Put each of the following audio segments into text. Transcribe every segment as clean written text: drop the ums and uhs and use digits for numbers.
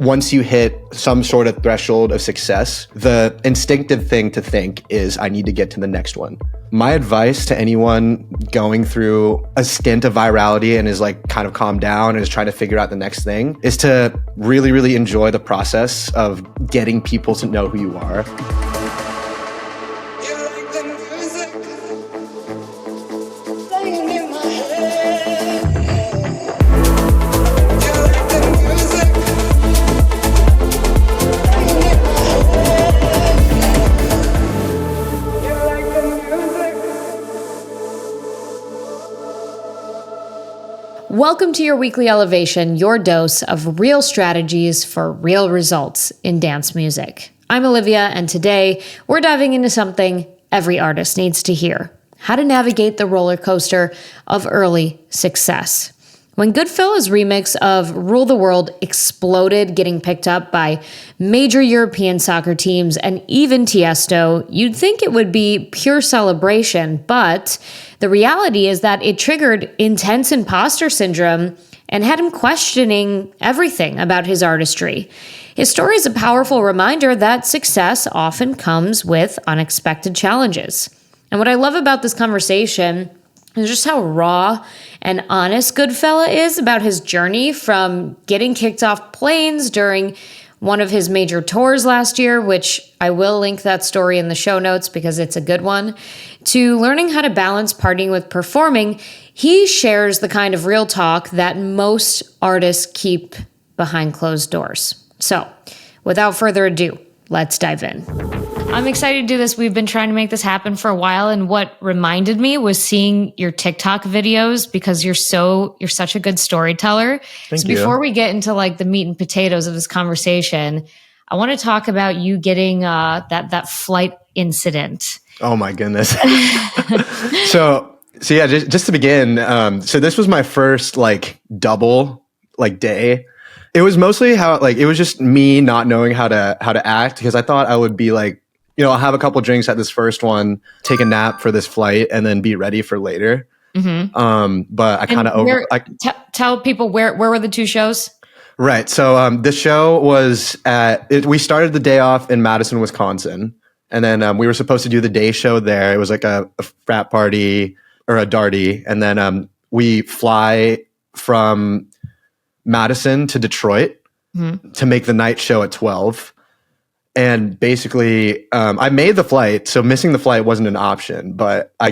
once you hit some sort of threshold of success, the instinctive thing to think is, I need to get to the next one. My advice to anyone going through a stint of virality and is like kind of calmed down and is trying to figure out the next thing is to really, really enjoy the process of getting people to know who you are. Welcome to your weekly elevation, your dose of real strategies for real results in dance music. I'm Olivia, and today we're diving into something every artist needs to hear: how to navigate the roller coaster of early success. When Goodfella's remix of Rule the World exploded, getting picked up by major European soccer teams and even Tiësto, you'd think it would be pure celebration, but the reality is that it triggered intense imposter syndrome and had him questioning everything about his artistry. His story is a powerful reminder that success often comes with unexpected challenges. And what I love about this conversation is just how raw and honest Goodfella is about his journey from getting kicked off planes during one of his major tours last year, which I will link that story in the show notes because it's a good one, to learning how to balance partying with performing. He shares the kind of real talk that most artists keep behind closed doors. So, without further ado, let's dive in. I'm excited to do this. We've been trying to make this happen for a while, and what reminded me was seeing your TikTok videos because you're such a good storyteller. Thank you. Before we get into like the meat and potatoes of this conversation, I want to talk about you getting that flight incident. Oh my goodness. So yeah, just to begin, so this was my first like double like day. It was mostly how like it was just me not knowing how to act, because I thought I would be like, you know, I'll have a couple drinks at this first one, take a nap for this flight, and then be ready for later. Mm-hmm. But I kind of tell people where were the two shows? Right. So the show was we started the day off in Madison, Wisconsin, and then we were supposed to do the day show there. It was like a frat party or a darty, and then we fly from Madison to Detroit to make the night show at 12. And basically, I made the flight, so missing the flight wasn't an option. But I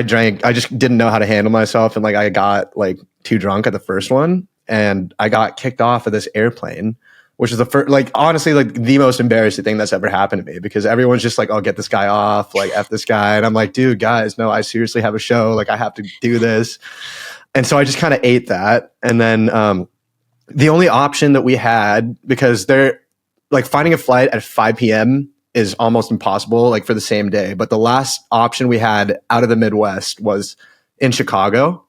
drank. I just didn't know how to handle myself, and like I got like too drunk at the first one, and I got kicked off of this airplane, which is the first, like honestly, like the most embarrassing thing that's ever happened to me, because everyone's just like, "Oh, get this guy off, like F this guy," and I'm like, "Dude, guys, no, I seriously have a show. Like I have to do this." And so I just kind of ate that, and then the only option that we had, because like finding a flight at 5 p.m. is almost impossible, like for the same day. But the last option we had out of the Midwest was in Chicago.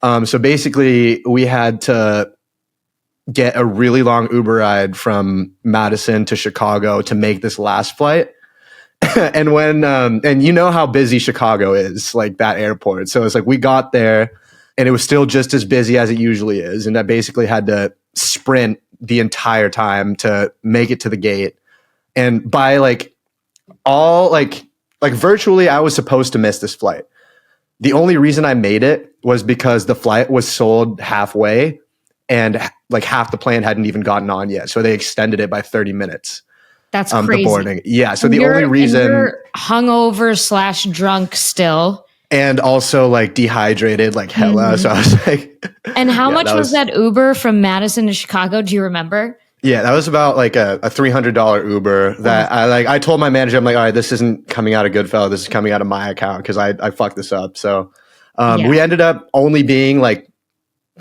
So basically we had to get a really long Uber ride from Madison to Chicago to make this last flight. And when, and you know how busy Chicago is, like that airport. So it's like we got there and it was still just as busy as it usually is. And I basically had to sprint the entire time to make it to the gate. And by like all like virtually I was supposed to miss this flight. The only reason I made it was because the flight was sold halfway and like half the plane hadn't even gotten on yet. So they extended it by 30 minutes. That's crazy. The boarding. Yeah. So the only reason you're hungover / drunk still. And also like dehydrated like hella. So I was like, and how much was that Uber from Madison to Chicago? Do you remember? Yeah, that was about like a $300 Uber that I told my manager, I'm like, all right, this isn't coming out of Goodfella. This is coming out of my account because I fucked this up. So we ended up only being like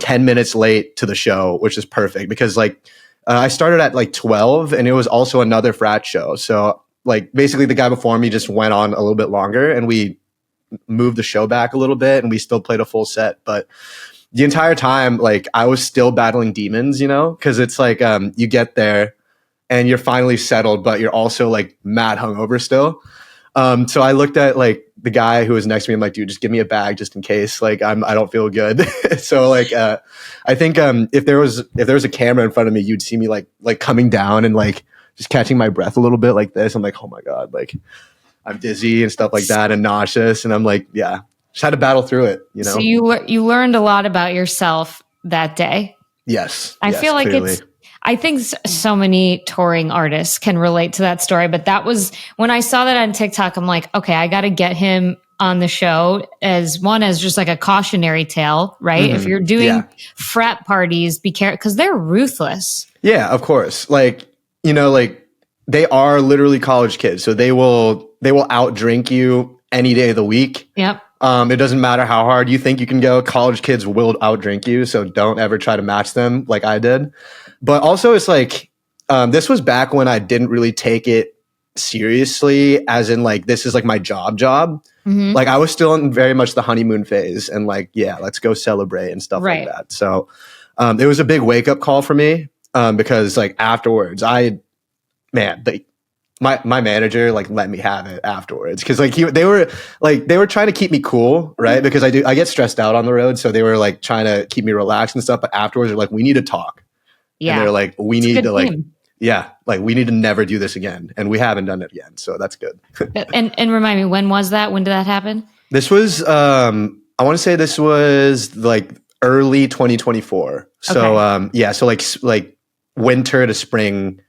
10 minutes late to the show, which is perfect because like I started at like 12 and it was also another frat show. So like basically the guy before me just went on a little bit longer and we moved the show back a little bit and we still played a full set. But the entire time, like I was still battling demons, you know, because it's like you get there and you're finally settled, but you're also like mad hungover still. So I looked at like the guy who was next to me. I'm like, dude, just give me a bag just in case. Like I don't feel good. So like, I think if there was a camera in front of me, you'd see me like coming down and like just catching my breath a little bit like this. I'm like, oh my God, like I'm dizzy and stuff like that and nauseous. And I'm like, yeah, just had to battle through it. You know. So you learned a lot about yourself that day. Yes. I feel like clearly. I think so many touring artists can relate to that story, but that was when I saw that on TikTok, I'm like, okay, I got to get him on the show as just like a cautionary tale, right? If you're doing frat parties, be careful because they're ruthless. Yeah, of course. Like, you know, like they are literally college kids. So they will outdrink you any day of the week. Yep. It doesn't matter how hard you think you can go. College kids will outdrink you. So don't ever try to match them like I did. But also it's like, this was back when I didn't really take it seriously as in like, this is like my job. Mm-hmm. Like I was still in very much the honeymoon phase and like, yeah, let's go celebrate and stuff like that. So, it was a big wake up call for me. Because like afterwards my manager like let me have it afterwards because like they were trying to keep me cool, right? Because I get stressed out on the road, so they were like trying to keep me relaxed and stuff. But afterwards, they're like, we need to talk. Yeah, and they're like, we need to like, we need to never do this again, and we haven't done it again, so that's good. and remind me, when was that? When did that happen? This was I want to say this was like early 2024. So okay. So like winter to spring.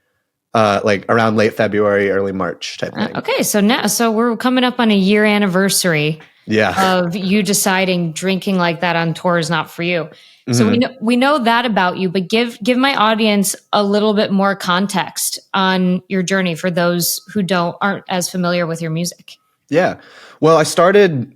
Like around late February, early March type thing. Okay, so we're coming up on a year anniversary of you deciding drinking like that on tour is not for you. Mm-hmm. So we know that about you, but give my audience a little bit more context on your journey for those who aren't as familiar with your music. Yeah, well, I started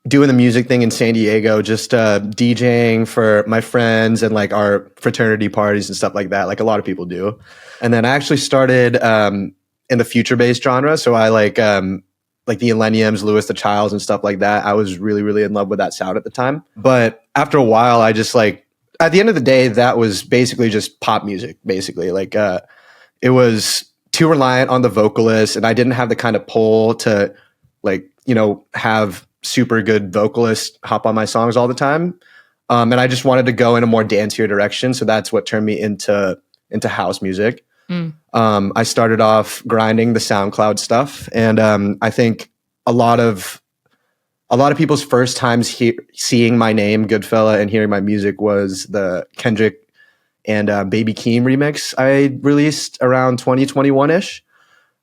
doing the music thing in San Diego, just DJing for my friends and like our fraternity parties and stuff like that, like a lot of people do. And then I actually started in the future-based genre. So I like the Millenniums, Louis the Childs and stuff like that. I was really, really in love with that sound at the time. But after a while, I just like, at the end of the day, that was basically just pop music, basically. Like it was too reliant on the vocalist and I didn't have the kind of pull to like, you know, have super good vocalists hop on my songs all the time. And I just wanted to go in a more dancier direction. So that's what turned me into house music. I started off grinding the SoundCloud stuff. And I think a lot of people's first times seeing my name, Goodfella, and hearing my music was the Kendrick and Baby Keem remix I released around 2021-ish.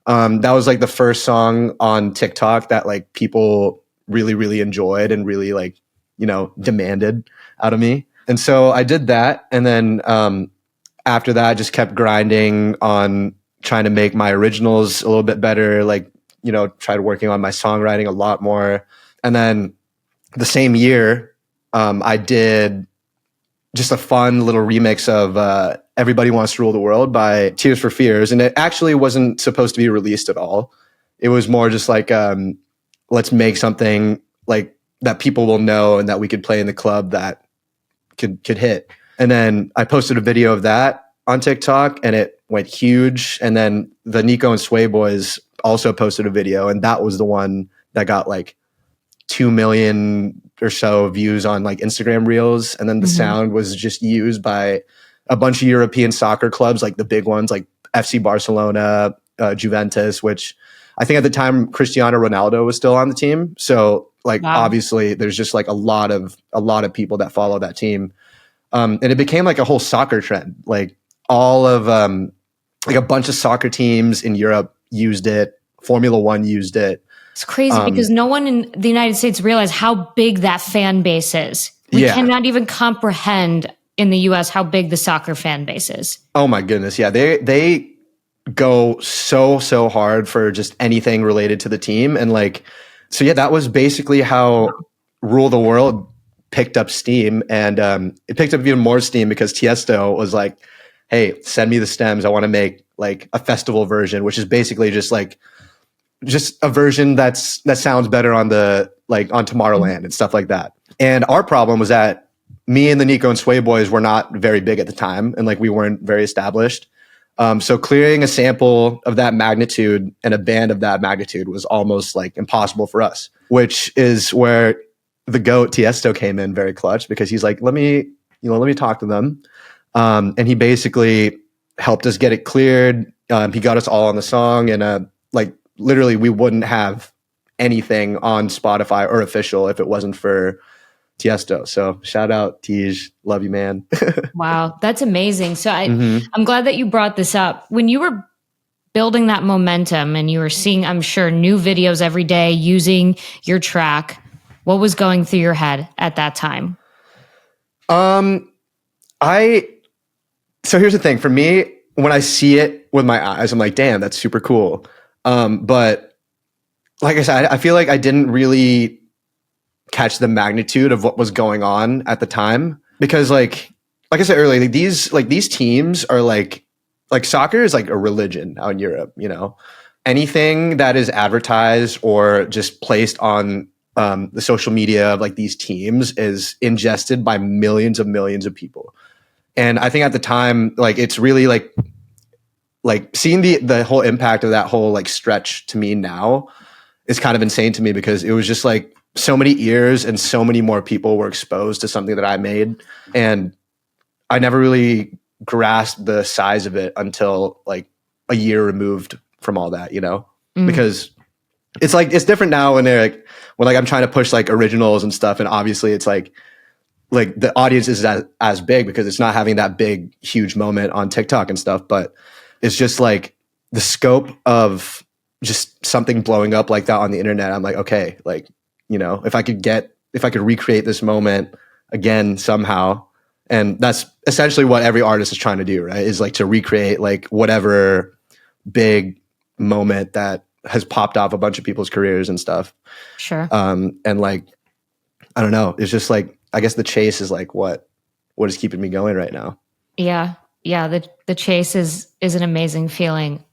That was like the first song on TikTok that like people really, really enjoyed and really like, you know, demanded out of me. And so I did that. And then after that, I just kept grinding on trying to make my originals a little bit better, like, you know, tried working on my songwriting a lot more. And then the same year, I did just a fun little remix of Everybody Wants to Rule the World by Tears for Fears. And it actually wasn't supposed to be released at all. It was more just like, let's make something like that people will know and that we could play in the club that could hit. And then I posted a video of that on TikTok and it went huge. And then the Nico and Sway Boys also posted a video and that was the one that got like 2 million or so views on like Instagram Reels. And then the sound was just used by a bunch of European soccer clubs, like the big ones like FC Barcelona, Juventus, which I think at the time Cristiano Ronaldo was still on the team. So like obviously there's just like a lot of people that follow that team. And it became like a whole soccer trend. Like all of like a bunch of soccer teams in Europe used it. Formula One used it. It's crazy because no one in the United States realized how big that fan base is. We cannot even comprehend in the US how big the soccer fan base is. Oh my goodness. Yeah. They go so hard for just anything related to the team. And like, so yeah, that was basically how Rule the World picked up steam. And it picked up even more steam because Tiësto was like, hey, send me the stems. I want to make like a festival version, which is basically just a version that sounds better on the like on Tomorrowland and stuff like that. And our problem was that me and the Nico and Sway Boys were not very big at the time, and like we weren't very established. So clearing a sample of that magnitude and a band of that magnitude was almost like impossible for us, which is where the GOAT Tiësto came in very clutch, because he's like, let me talk to them. And he basically helped us get it cleared. He got us all on the song, and like literally we wouldn't have anything on Spotify or official if it wasn't for Tiësto. So shout out Tej, love you, man. Wow, that's amazing. So Mm-hmm. I'm glad that you brought this up. When you were building that momentum and you were seeing, I'm sure, new videos every day using your track, what was going through your head at that time? So here's the thing for me, when I see it with my eyes, I'm like, damn, that's super cool. But like I said, I feel like I didn't really catch the magnitude of what was going on at the time, because like I said earlier, these teams are like soccer is like a religion out in Europe, you know. Anything that is advertised or just placed on the social media of like these teams is ingested by millions of people. And I think at the time, like it's really like seeing the whole impact of that whole like stretch to me now is kind of insane to me, because it was just like so many ears and so many more people were exposed to something that I made. And I never really grasped the size of it until like a year removed from all that, you know, because it's like, it's different now when I'm trying to push like originals and stuff. And obviously it's like the audience is as big because it's not having that big, huge moment on TikTok and stuff. But it's just like the scope of just something blowing up like that on the internet. I'm like, okay, like, you know, if I could recreate this moment again somehow. And that's essentially what every artist is trying to do, right? Is like to recreate like whatever big moment that has popped off a bunch of people's careers and stuff. Sure. And like, I don't know. It's just like, I guess the chase is like what is keeping me going right now. Yeah. Yeah. The chase is an amazing feeling.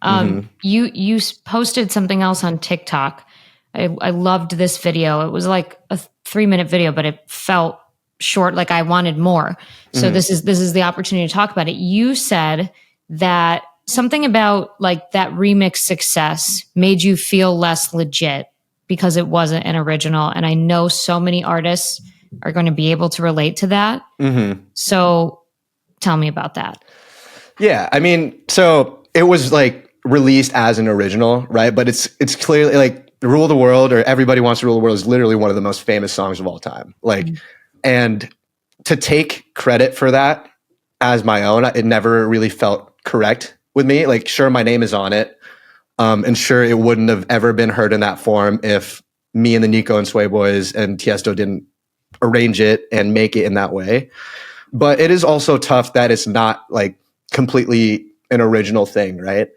You posted something else on TikTok. I loved this video. It was like a 3-minute video, but it felt short. Like I wanted more. So this is the opportunity to talk about it. You said that something about like that remix success made you feel less legit because it wasn't an original. And I know so many artists are going to be able to relate to that. So tell me about that. Yeah. I mean, so it was like released as an original, right? But it's clearly like Rule the World or Everybody Wants to Rule the World is literally one of the most famous songs of all time. Like, and to take credit for that as my own, it never really felt correct with me. Like, sure, my name is on it. And sure, it wouldn't have ever been heard in that form if me and the Nico and Sway Boys and Tiësto didn't arrange it and make it in that way. But it is also tough that it's not like completely an original thing, right?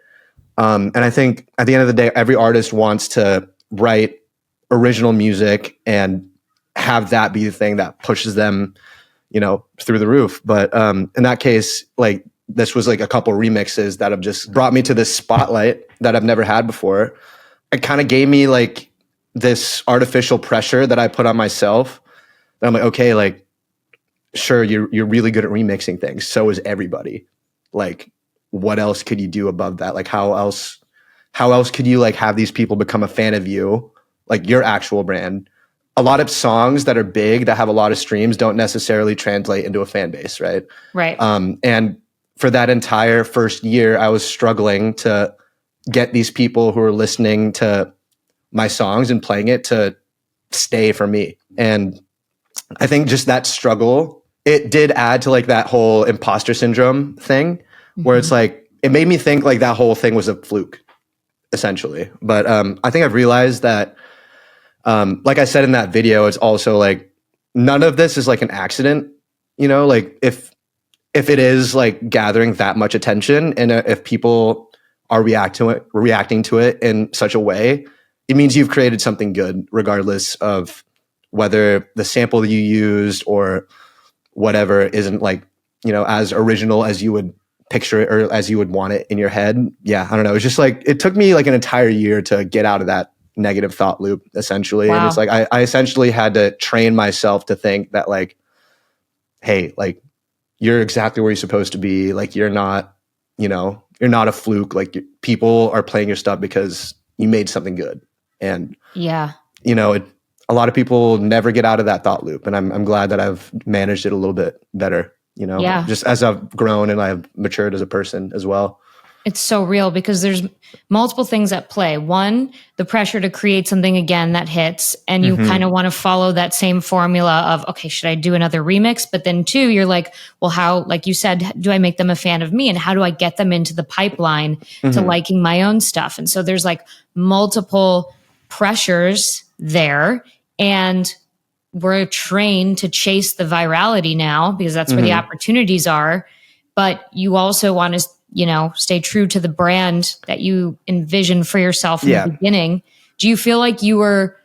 And I think at the end of the day, every artist wants to write original music and have that be the thing that pushes them, you know, through the roof. But in that case, like this was like a couple remixes that have just brought me to this spotlight that I've never had before. It kind of gave me like this artificial pressure that I put on myself. And I'm like, okay, like, sure, you're really good at remixing things. So is everybody. Like, what else could you do above that? Like, how else could you like have these people become a fan of you, like your actual brand? A lot of songs that are big, that have a lot of streams, don't necessarily translate into a fan base, right? Right. And for that entire first year, I was struggling to get these people who are listening to my songs and playing it to stay for me. And I think just that struggle, it did add to like that whole imposter syndrome thing, where it's like, it made me think like that whole thing was a fluke, essentially. But I think I've realized that, like I said in that video, it's also like, none of this is like an accident, you know, like if it is like gathering that much attention and if people are reacting to it in such a way, it means you've created something good, regardless of whether the sample you used or whatever isn't like, you know, as original as you would picture it or as you would want it in your head. Yeah, I don't know. It's just like, it took me like an entire year to get out of that negative thought loop, essentially. Wow. And it's like, I essentially had to train myself to think that like, hey, like, you're exactly where you're supposed to be. Like, you're not, you know, you're not a fluke. Like people are playing your stuff because you made something good. And Yeah. A lot of people never get out of that thought loop. And I'm glad that I've managed it a little bit better, Yeah. just as I've grown and I've matured as a person as well. It's so real because there's multiple things at play. One, the pressure to create something again that hits, and you kind of want to follow that same formula of, okay, should I do another remix? But then two, you're like, well, how, like you said, do I make them a fan of me? And how do I get them into the pipeline to liking my own stuff? And so there's like multiple pressures there. And we're trained to chase the virality now because that's where the opportunities are. But you also want to stay true to the brand that you envisioned for yourself in the beginning. Do you feel like you were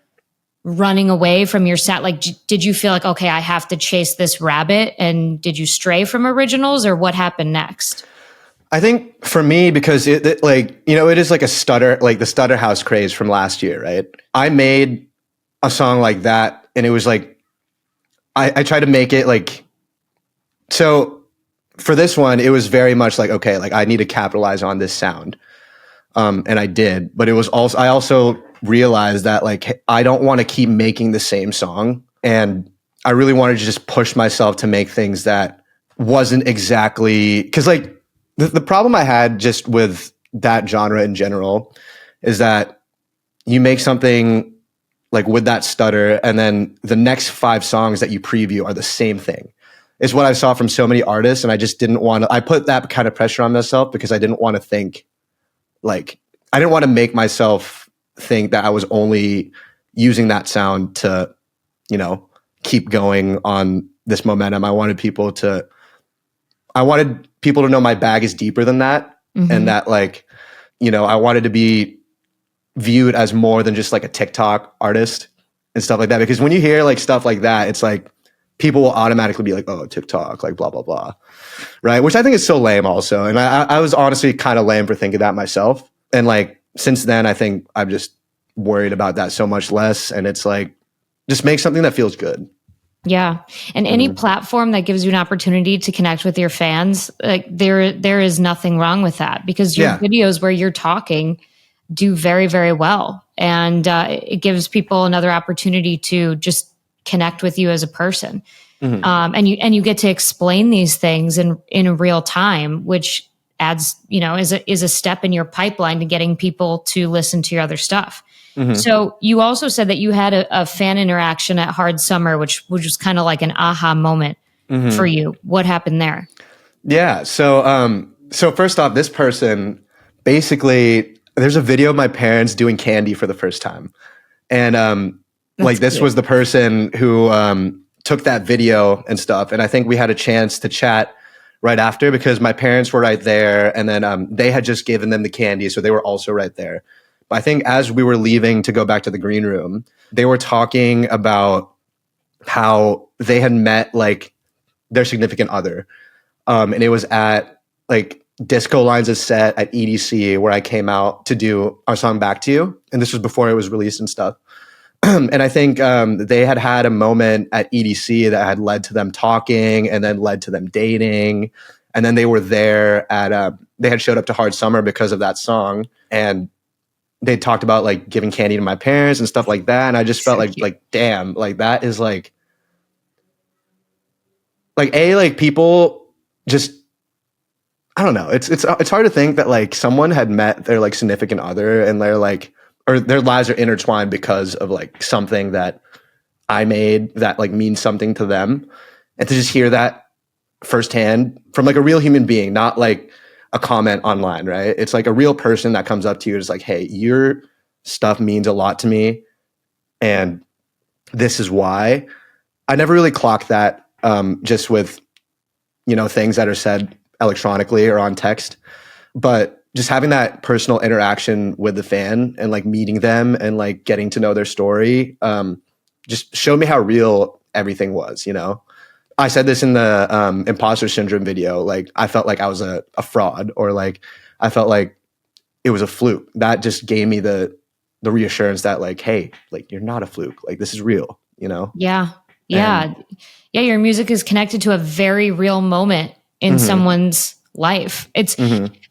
running away from your set? Like, did you feel like, okay, I have to chase this rabbit? And did you stray from originals, or what happened next? I think for me, because it is like a stutter, like the stutter house craze from last year, right? I made a song like that, and it was like, I tried to make it like, so for this one, it was very much like, okay, like I need to capitalize on this sound. And I did, but I also realized that like, I don't want to keep making the same song. And I really wanted to just push myself to make things that wasn't exactly, cause like the problem I had just with that genre in general is that you make something like with that stutter, and then the next 5 songs that you preview are the same thing. Is what I saw from so many artists, and I just didn't want to. I put that kind of pressure on myself because I didn't want to think, like, I didn't want to make myself think that I was only using that sound to, keep going on this momentum. I wanted people to know my bag is deeper than that, and that like, I wanted to be viewed as more than just like a TikTok artist and stuff like that. Because when you hear like stuff like that, it's like, people will automatically be like, oh, TikTok, like blah, blah, blah. Right. Which I think is so lame also. And I was honestly kind of lame for thinking that myself. And like, since then, I think I'm just worried about that so much less. And it's like, just make something that feels good. Yeah. And any platform that gives you an opportunity to connect with your fans, like there is nothing wrong with that, because your videos where you're talking do very, very well. And it gives people another opportunity to just connect with you as a person. And you get to explain these things in real time, which adds, is a step in your pipeline to getting people to listen to your other stuff. So you also said that you had a fan interaction at Hard Summer, which was kind of like an aha moment for you. What happened there? Yeah. So first off, this person, basically, there's a video of my parents doing candy for the first time. And this was the person who took that video and stuff. And I think we had a chance to chat right after because my parents were right there. And then they had just given them the candy. So they were also right there. But I think as we were leaving to go back to the green room, they were talking about how they had met like their significant other. And it was at like Disco Lines' set at EDC where I came out to do our song Back to You. And this was before it was released and stuff. And I think they had a moment at EDC that had led to them talking and then led to them dating. And then they were there at, they had showed up to Hard Summer because of that song. And they talked about like giving candy to my parents and stuff like that. And I just felt like, damn, like that is like people just, I don't know. It's hard to think that like someone had met their like significant other and they're like, or their lives are intertwined because of like something that I made that like means something to them. And to just hear that firsthand from like a real human being, not like a comment online, right? It's like a real person that comes up to you and is like, hey, your stuff means a lot to me. And this is why. I never really clocked that just with, things that are said electronically or on text. But just having that personal interaction with the fan and like meeting them and like getting to know their story just showed me how real everything was, I said this in the imposter syndrome video. Like I felt like I was a fraud, or like I felt like it was a fluke. That just gave me the reassurance that like, hey, like you're not a fluke. Like this is real, Yeah. Yeah. Your music is connected to a very real moment in someone's life.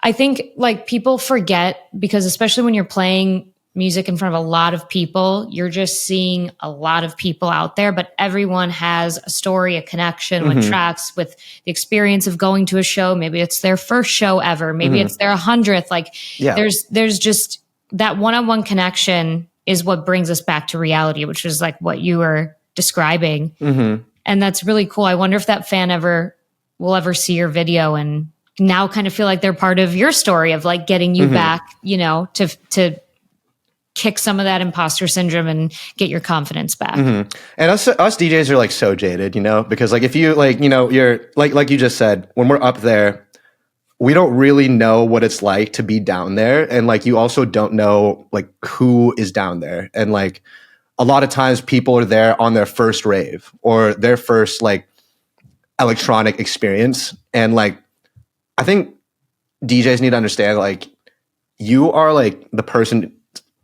I think like people forget, because especially when you're playing music in front of a lot of people, you're just seeing a lot of people out there, but everyone has a story, a connection with tracks, with the experience of going to a show. Maybe it's their first show ever. Maybe it's their 100th. Like there's just that one-on-one connection is what brings us back to reality, which is like what you were describing. And that's really cool. I wonder if that fan will ever see your video and now kind of feel like they're part of your story of like getting you back, you know, to kick some of that imposter syndrome and get your confidence back. And us DJs are like so jaded, you know, because like if you like, you know, you're like you just said, when we're up there, we don't really know what it's like to be down there. And like, you also don't know like who is down there. And like a lot of times people are there on their first rave or their first like electronic experience. And like, I think DJs need to understand, like, you are like the person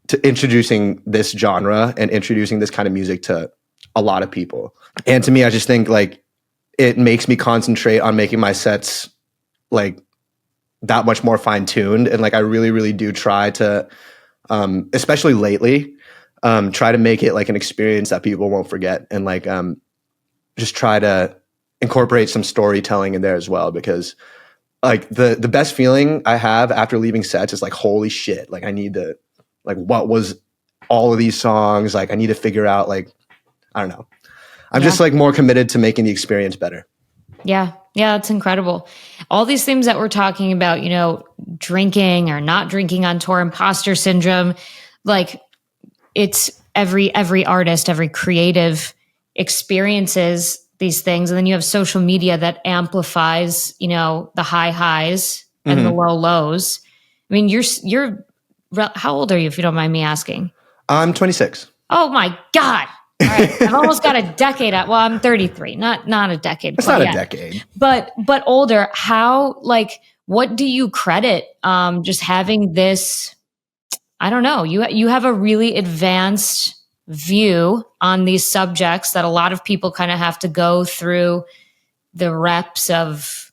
to introducing this genre and introducing this kind of music to a lot of people. And to me, I just think like it makes me concentrate on making my sets like that much more fine tuned. And like, I really, really do try to, especially lately, try to make it like an experience that people won't forget. And like, just try to incorporate some storytelling in there as well, because like the best feeling I have after leaving sets is like, holy shit, like I need to, like, what was all of these songs? Like, I need to figure out, like, I don't know. I'm just like more committed to making the experience better. Yeah. Yeah. It's incredible. All these things that we're talking about, you know, drinking or not drinking on tour, imposter syndrome, like it's every artist, every creative experiences these things. And then you have social media that amplifies, you know, the high highs and the low lows. I mean, you're, how old are you, if you don't mind me asking? I'm 26. Oh my God. All right. I've almost got a decade out. Well, I'm 33, not a decade. It's not a decade. But older. How, like, what do you credit just having this, I don't know, you have a really advanced view on these subjects that a lot of people kind of have to go through the reps of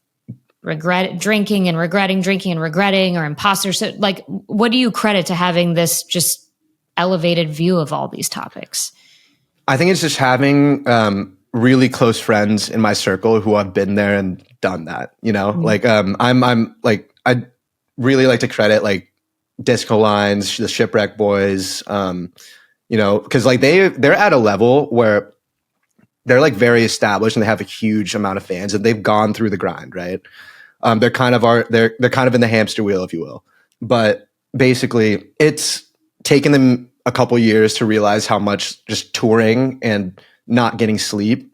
drinking and regretting or imposter. So like, what do you credit to having this just elevated view of all these topics? I think it's just having really close friends in my circle who have been there and done that, you know, like I'm like, I really like to credit like Disco Lines, the Shipwreck Boys, you know, because like they're at a level where they're like very established and they have a huge amount of fans and they've gone through the grind, right? They're kind of in the hamster wheel, if you will. But basically, it's taken them a couple years to realize how much just touring and not getting sleep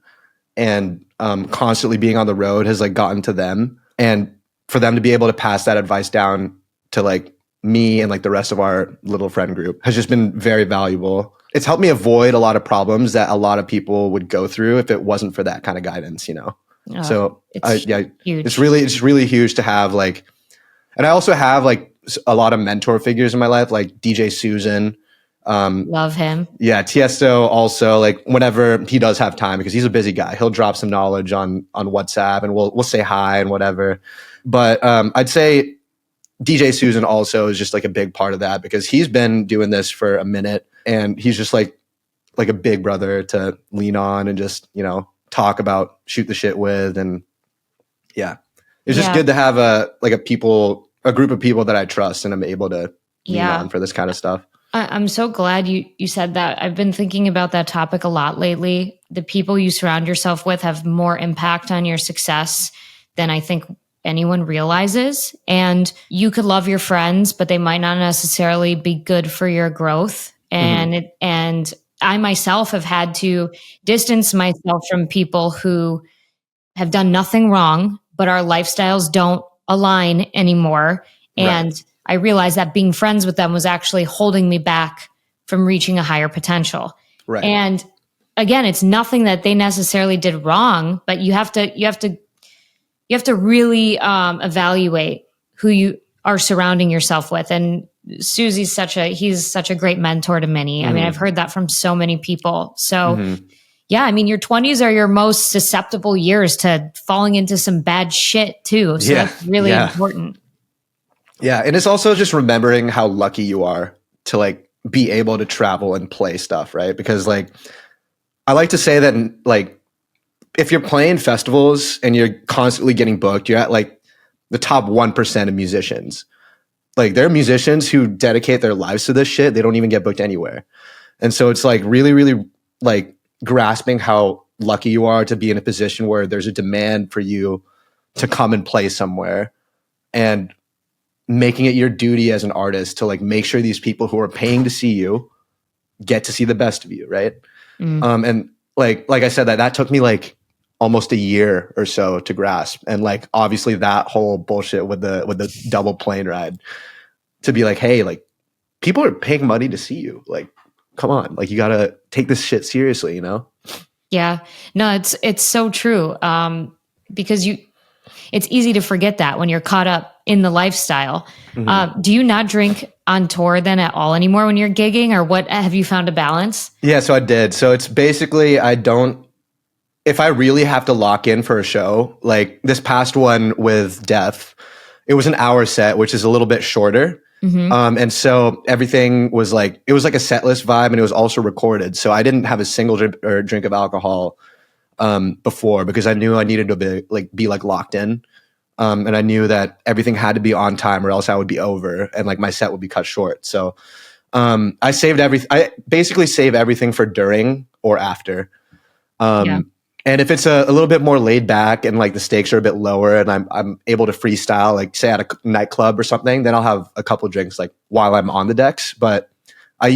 and constantly being on the road has like gotten to them. And for them to be able to pass that advice down to like me and like the rest of our little friend group has just been very valuable. It's helped me avoid a lot of problems that a lot of people would go through if it wasn't for that kind of guidance, you know? Oh, so huge. It's really huge to have like, and I also have like a lot of mentor figures in my life, like DJ Susan. Love him. Yeah. Tiësto also, like whenever he does have time, because he's a busy guy, he'll drop some knowledge on WhatsApp and we'll say hi and whatever. But I'd say DJ Susan also is just like a big part of that because he's been doing this for a minute and he's just like a big brother to lean on and just, you know, talk about, shoot the shit with. And yeah, it's just good to have a group of people that I trust and I'm able to lean on for this kind of stuff. I'm so glad you said that. I've been thinking about that topic a lot lately. The people you surround yourself with have more impact on your success than I think anyone realizes. And you could love your friends, but they might not necessarily be good for your growth. And and I myself have had to distance myself from people who have done nothing wrong, but our lifestyles don't align anymore. And I realized that being friends with them was actually holding me back from reaching a higher potential. Right. And again, it's nothing that they necessarily did wrong, but you have to really evaluate who you are surrounding yourself with. And Susie's he's such a great mentor to many. I mean, I've heard that from so many people. So Yeah, I mean, your 20s are your most susceptible years to falling into some bad shit too. So that's really important. Yeah, and it's also just remembering how lucky you are to like be able to travel and play stuff, right? Because like I like to say that like if you're playing festivals and you're constantly getting booked, you're at like the top 1% of musicians. Like there are musicians who dedicate their lives to this shit. They don't even get booked anywhere. And so it's like really, really like grasping how lucky you are to be in a position where there's a demand for you to come and play somewhere, and making it your duty as an artist to like make sure these people who are paying to see you get to see the best of you. Right. And like I said, that took me like almost a year or so to grasp. And like, obviously that whole bullshit with the double plane ride to be like, hey, like people are paying money to see you. Like, come on, like you gotta take this shit seriously, you know? Yeah, no, it's so true. Because it's easy to forget that when you're caught up in the lifestyle. Do you not drink on tour then at all anymore when you're gigging, or what? Have you found a balance? Yeah, so I did. So it's basically, if I really have to lock in for a show, like this past one with Def, it was an hour set, which is a little bit shorter. And so everything was like, it was like a set list vibe, and it was also recorded. So I didn't have a single drink of alcohol before, because I knew I needed to be locked in. And I knew that everything had to be on time or else I would be over and like my set would be cut short. So I basically save everything for during or after. And if it's a little bit more laid back and like the stakes are a bit lower and I'm able to freestyle, like say at a nightclub or something, then I'll have a couple drinks like while I'm on the decks. But I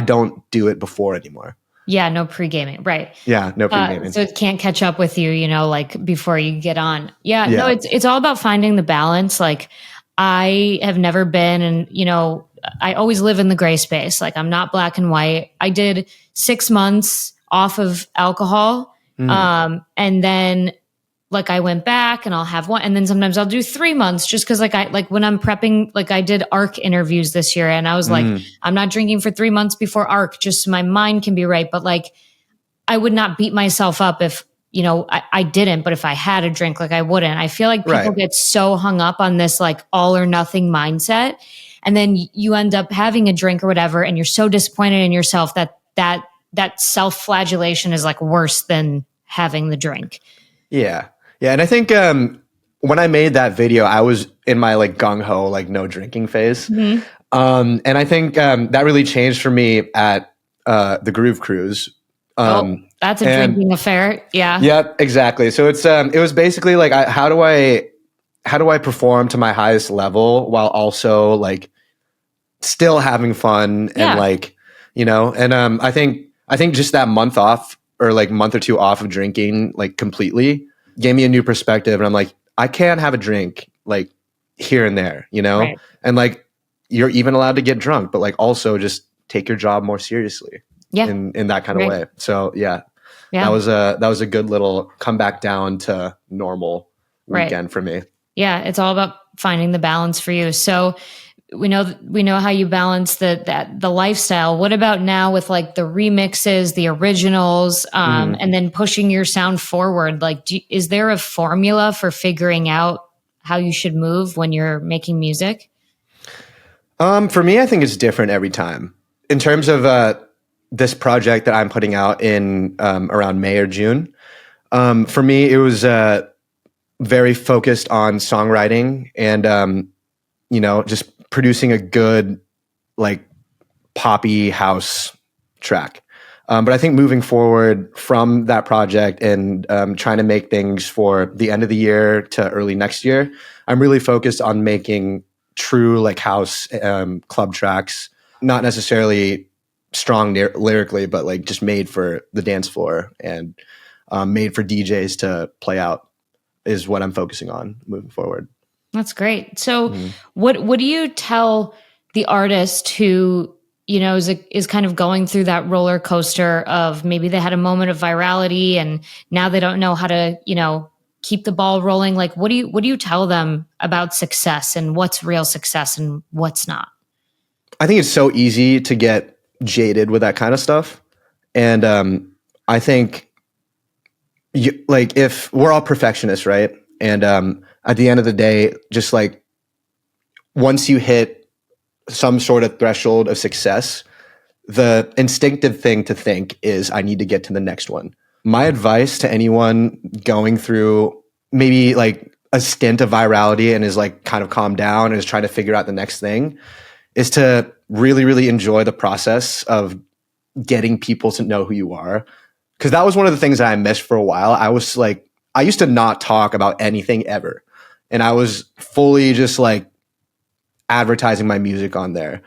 don't do it before anymore. Yeah, no pre-gaming, right? Yeah, no pre-gaming. So it can't catch up with you, like before you get on. Yeah, no, it's all about finding the balance. Like I have never been, and I always live in the gray space. Like I'm not black and white. I did 6 months off of alcohol. And then like I went back and I'll have one, and then sometimes I'll do 3 months just because like when I'm prepping, like I did ARC interviews this year, and I was like, I'm not drinking for 3 months before ARC, just so my mind can be right. But like I would not beat myself up if I didn't, but if I had a drink, like I wouldn't. I feel like people get so hung up on this like all or nothing mindset, and then you end up having a drink or whatever, and you're so disappointed in yourself that self-flagellation is like worse than having the drink. Yeah. Yeah. And I think when I made that video, I was in my like gung-ho, like no drinking phase. And I think that really changed for me at the Groove Cruise. That's a drinking affair. Yeah. Yep, exactly. So it was basically like, how do I perform to my highest level while also like still having fun and like, and I think just that month off or like month or two off of drinking like completely gave me a new perspective. And I'm like, I can have a drink like here and there, Right. and like you're even allowed to get drunk, but like also just take your job more seriously in that kind of way. So that was a good little come back down to normal weekend for me. Yeah. It's all about finding the balance for you. So we know how you balance the lifestyle. What about now with like the remixes, the originals, and then pushing your sound forward? Like, is there a formula for figuring out how you should move when you're making music? For me, I think it's different every time. In terms of this project that I'm putting out in around May or June, for me, it was very focused on songwriting and just producing a good like poppy house track. But I think moving forward from that project and trying to make things for the end of the year to early next year, I'm really focused on making true like house club tracks, not necessarily strong lyrically, but like just made for the dance floor and made for DJs to play out is what I'm focusing on moving forward. That's great. So what do you tell the artist who, is kind of going through that roller coaster of maybe they had a moment of virality and now they don't know how to, keep the ball rolling? Like, what do you tell them about success and what's real success and what's not? I think it's so easy to get jaded with that kind of stuff. And I think like if we're all perfectionists, right? And at the end of the day, just like once you hit some sort of threshold of success, the instinctive thing to think is I need to get to the next one. My advice to anyone going through maybe like a stint of virality and is like kind of calmed down and is trying to figure out the next thing is to really, really enjoy the process of getting people to know who you are. Because that was one of the things that I missed for a while. I was like, I used to not talk about anything ever. And I was fully just like advertising my music on there.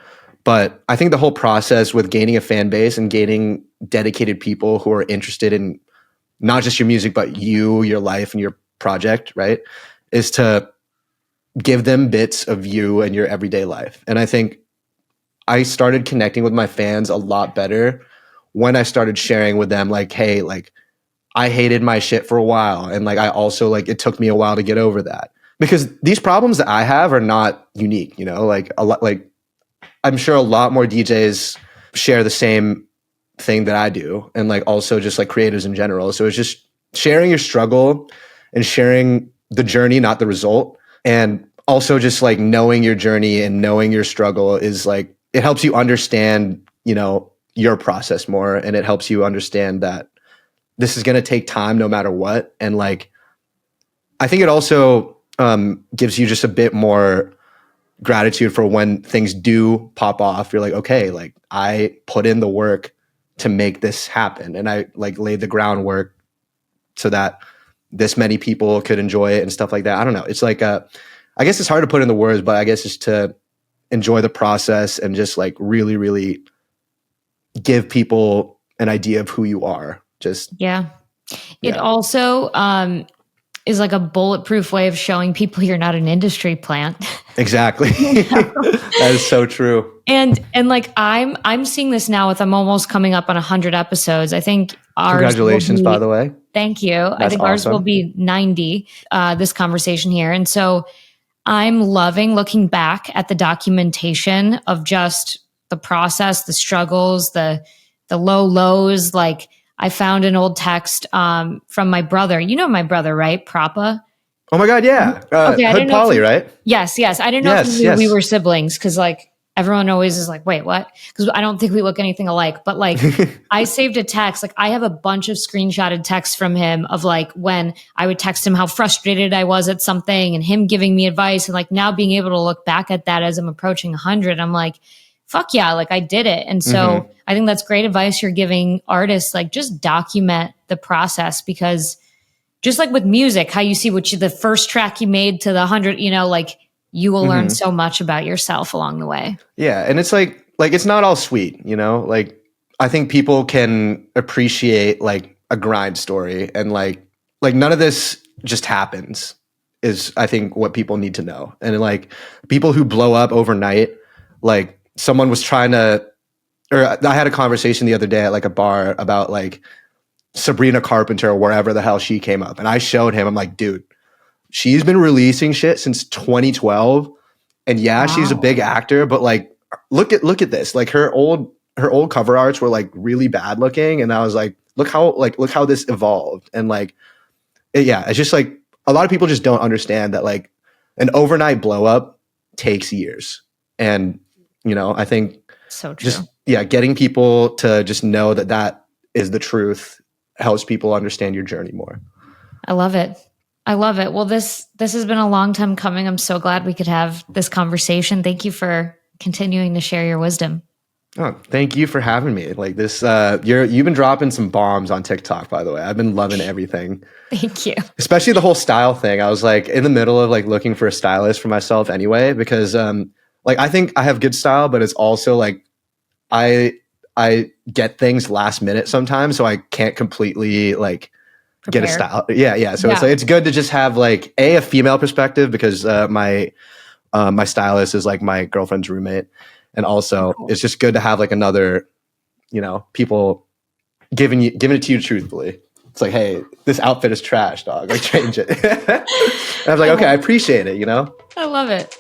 But I think the whole process with gaining a fan base and gaining dedicated people who are interested in not just your music, but you, your life, and your project, right, is to give them bits of you and your everyday life. And I think I started connecting with my fans a lot better when I started sharing with them, like, hey, like, I hated my shit for a while. And like, I also like, it took me a while to get over that. Because these problems that I have are not unique, you know, like a lot, like I'm sure a lot more DJs share the same thing that I do. And like also just like creators in general. So it's just sharing your struggle and sharing the journey, not the result. And also just like knowing your journey and knowing your struggle is like, it helps you understand, you know, your process more. And it helps you understand that this is going to take time no matter what. And like, I think it also gives you just a bit more gratitude for when things do pop off. You're like, okay, like I put in the work to make this happen. And I like laid the groundwork so that this many people could enjoy it and stuff like that. I don't know. It's like, I guess it's hard to put in the words, but I guess it's to enjoy the process and just like really, really give people an idea of who you are. Just, yeah. It also, is like a bulletproof way of showing people you're not an industry plant. Exactly. That is so true. And like I'm seeing this now with I'm almost coming up on 100 episodes. I think ours Congratulations, by the way. Thank you. That's I think ours awesome. will be 90, this conversation here. And so I'm loving looking back at the documentation of just the process, the struggles, the low lows. Like I found an old text from my brother. You know my brother, right? Prapa. Oh my God, yeah. Hood Polly, right? Yes. I didn't know if you knew we were siblings because like everyone always is like, wait, what? Because I don't think we look anything alike. But like I saved a text. Like I have a bunch of screenshotted texts from him of like when I would text him how frustrated I was at something and him giving me advice. And like now being able to look back at that as I'm approaching 100, I'm like, fuck yeah, like I did it. And so I think that's great advice you're giving artists, like just document the process because just like with music, how you see the first track you made to the 100, you know, like you will learn so much about yourself along the way. Yeah. And it's like it's not all sweet, you know, like I think people can appreciate like a grind story and like none of this just happens is I think what people need to know. And like people who blow up overnight, like someone was trying to, or I had a conversation the other day at like a bar about like Sabrina Carpenter or wherever the hell she came up. And I showed him, I'm like, dude, she's been releasing shit since 2012. And yeah, she's a big actor, but like, look at this. Like her old cover arts were like really bad looking. And I was like, look how this evolved. And like, it's just like a lot of people just don't understand that like an overnight blow up takes years. And, you know, I think so true. Just, getting people to just know that is the truth helps people understand your journey more. I love it. Well, this has been a long time coming. I'm so glad we could have this conversation. Thank you for continuing to share your wisdom. Oh, thank you for having me. Like this, you've been dropping some bombs on TikTok, by the way. I've been loving everything. Thank you. Especially the whole style thing. I was like in the middle of like looking for a stylist for myself anyway, because like I think I have good style, but it's also like I get things last minute sometimes, so I can't completely like get a style. Yeah. So it's like, it's good to just have like a female perspective because my stylist is like my girlfriend's roommate, and also it's just good to have like another, you know, people giving it to you truthfully. It's like, hey, this outfit is trash, dog. Like change it. And I was like, okay, I appreciate it. You know, I love it.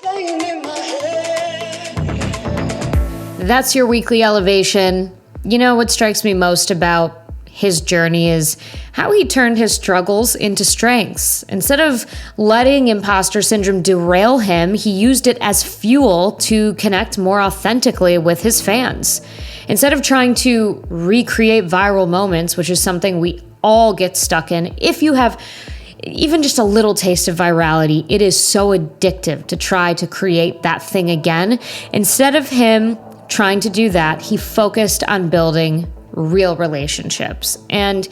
That's your weekly elevation. What strikes me most about his journey is how he turned his struggles into strengths. Instead of letting imposter syndrome derail him, he used it as fuel to connect more authentically with his fans. Instead of trying to recreate viral moments, which is something we all get stuck in, if you have even just a little taste of virality, it is so addictive to try to create that thing again. Instead of him trying to do that, he focused on building real relationships. And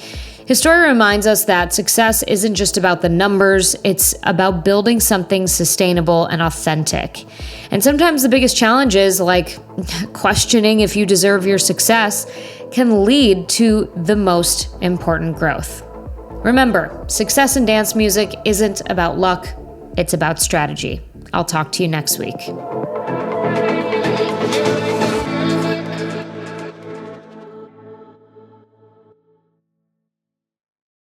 his story reminds us that success isn't just about the numbers, it's about building something sustainable and authentic. And sometimes the biggest challenges, like questioning if you deserve your success, can lead to the most important growth. Remember, success in dance music isn't about luck, it's about strategy. I'll talk to you next week.